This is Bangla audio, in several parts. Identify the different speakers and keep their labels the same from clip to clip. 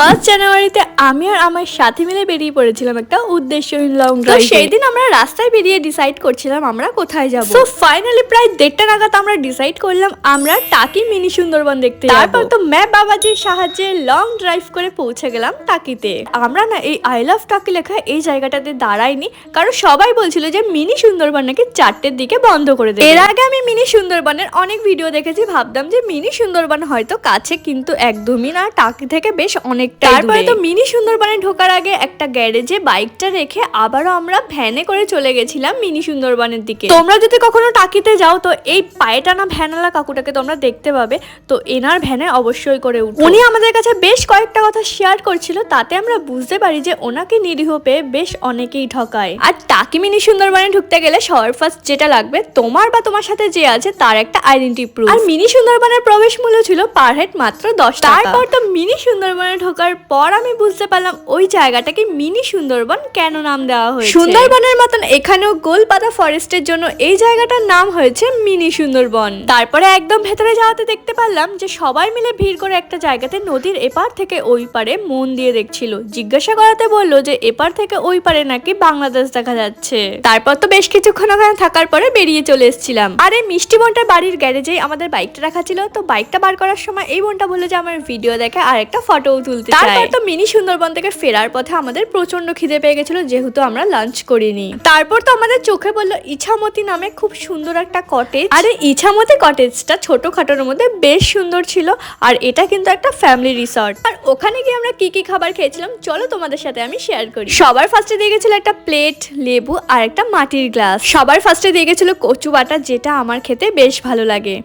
Speaker 1: 1 জানুয়ারিতে আমি আর আমার সাথী মিলে বেরিয়ে পড়েছিলাম একটা উদ্দেশ্যহীন লং ড্রাইভ। সেই দিন আমরা রাস্তায় বেরিয়ে ডিসাইড করছিলাম আমরা কোথায় যাব। সো ফাইনালি প্রায় 1:30 নাগাদ আমরা ডিসাইড করলাম আমরা টাকি মিনি সুন্দরবন দেখতে যাব। তারপর তো ম্যাপ বাবাজির সাহায্যে লং ড্রাইভ করে পৌঁছে গেলাম টাকিতে। আমরা না এই আই লাভ টাকি লেখা এই জায়গাটাতে দাঁড়াইনি, কারণ সবাই বলছিল যে মিনি সুন্দরবন নাকি 4টের দিকে বন্ধ করে দেবে। এর আগে আমি মিনি সুন্দরবনের অনেক ভিডিও দেখেছি, ভাবতাম যে মিনি সুন্দরবন হয়তো কাছে, কিন্তু একদমই না, টাকি থেকে বেশ অনেকটা। তারপরে তো মিনি সুন্দরবনে ঢোকার আগে একটা গ্যারেজে বাইকটা রেখে আবারও আমরা ভ্যানে করে চলে গেছিলাম মিনি সুন্দরবনের দিকে। তোমরা যদি কখনো টাকিতে যাও তো এই পায়ে টানা ভ্যানওয়ালা কাকুটাকে তোমরা দেখতে পাবে, তো এনার ভ্যানে অবশ্যই করে উঠো। উনি আমাদের কাছে বেশ কয়েকটা কথা শেয়ার করছিল, তাতে আমরা বুঝতে পারি যে ওনাকে নিরীহ পেয়ে বেশ অনেকেই ঠকায়। আর টাকি মিনি সুন্দরবনে ঢুকতে গেলে সবার ফার্স্ট যেটা লাগবে তোমার বা তোমার সাথে যে আছে তার একটা আইডেন্টি প্রুফ। আর মিনি সুন্দরবনের প্রবেশ মূল্য ছিল পার হেড মাত্র 10 টাকা। তারপর তো মিনি সুন্দরবনে ঢোকার পর আমি বুঝতে পারলাম ওই জায়গাটাকে মিনি সুন্দরবন কেন নাম দেওয়া হয়েছে। সুন্দরবনের মতন এখানেও গোলপাতা ফরেস্টের জন্য এই জায়গাটার নাম হয়েছে মিনি সুন্দরবন। তারপরে একদম ভেতরে যাওয়াতে দেখতে পারলাম যে সবাই মিলে ভিড় করে একটা জায়গাতে নদীর এপার থেকে ওই পারে মন দিয়ে দেখছিল। জিজ্ঞাসা করাতে বললো যে এপার থেকে ওই পারে নাকি বাংলাদেশ দেখা যাচ্ছে। তারপর তো বেশ কিছুক্ষণ ওখানে থাকার পরে বেরিয়ে চলে এসেছিলাম। আর এই মিষ্টি বোনটার বাড়ির গ্যারেজেই আমাদের বাইকটা রাখা ছিল, তো বাইকটা বার করার সময় এই বোনটা বললো যে আমার ভিডিও দেখে আর একটা ফটোও তুলতে চায়। তারপর তো মিনি সুন্দরবন থেকে ফেরার পথে আমাদের প্রচন্ড খিদে পেয়ে গেছিল, যেহেতু আমরা লাঞ্চ করিনি। তারপর তো আমাদের চোখে পড়লো ইছামতি নামে খুব সুন্দর একটা কটেজ। আর এই ইছামতি কটেজটা ছোটখাটোর মধ্যে বেশ সুন্দর ছিল, আর এটা কিন্তু একটা ফ্যামিলি রিসর্ট। আর ওখানে গিয়ে আমরা কি কি খাবার খেয়েছিলাম চলো তোমাদের সাথে আমি শেয়ার করি। সবার ফার্স্টে দিয়ে গেছিল একটা প্লেট, লেবু আর একটা মাটির গ্লাস। সবার ফার্স্টে দিয়ে গেছিল কচু বাটা, যেটা আমার খেতে বেশ ভালো লাগে।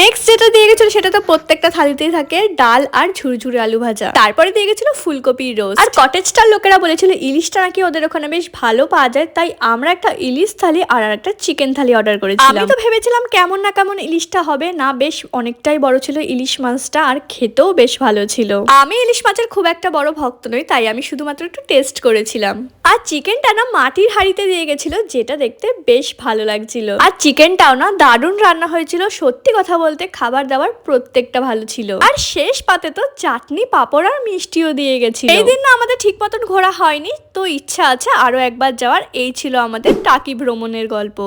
Speaker 1: নেক্সট যেটা দিয়ে গেছিল সেটা তো প্রত্যেকটা থালিতেই থাকে, ডাল আর ঝুরঝুরে আলু ভাজা। তারপরে দিয়ে গেছিল ফুলকপির রোস্ট। আর কটেজটার লোকেরা বলেছিল ইলিশটা নাকি ওদের ওখানে বেশ ভালো পাওয়া যায়, তাই আমরা একটা ইলিশ থালি আর একটা চিকেন থালি অর্ডার করেছিলাম। আমি তো ভেবেছিলাম কেমন না কেমন ইলিশটা হবে, না বেশ অনেকটাই বড় ছিল ইলিশ মাছটা, আর খেতেও বেশ ভালো ছিল। আমি ইলিশ মাছের খুব একটা বড় ভক্ত নই, তাই আমি শুধুমাত্র একটু টেস্ট করেছিলাম। আর চিকেনটা না মাটির হাঁড়িতে দিয়ে গেছিল, যেটা দেখতে বেশ ভালো লাগছিল। আর চিকেনটাও না দারুণ রান্না হয়েছিল, সত্যি কথা বলতে খাবার দাবার প্রত্যেকটা ভালো ছিল। আর শেষ পাতে তো চাটনি, পাঁপড় আর মিষ্টিও দিয়ে গেছিল। এই দিন না আমাদের ঠিক মতন ঘোরা হয়নি, তো ইচ্ছা আছে আরো একবার যাওয়ার। এই ছিল আমাদের টাকি ভ্রমণের গল্প।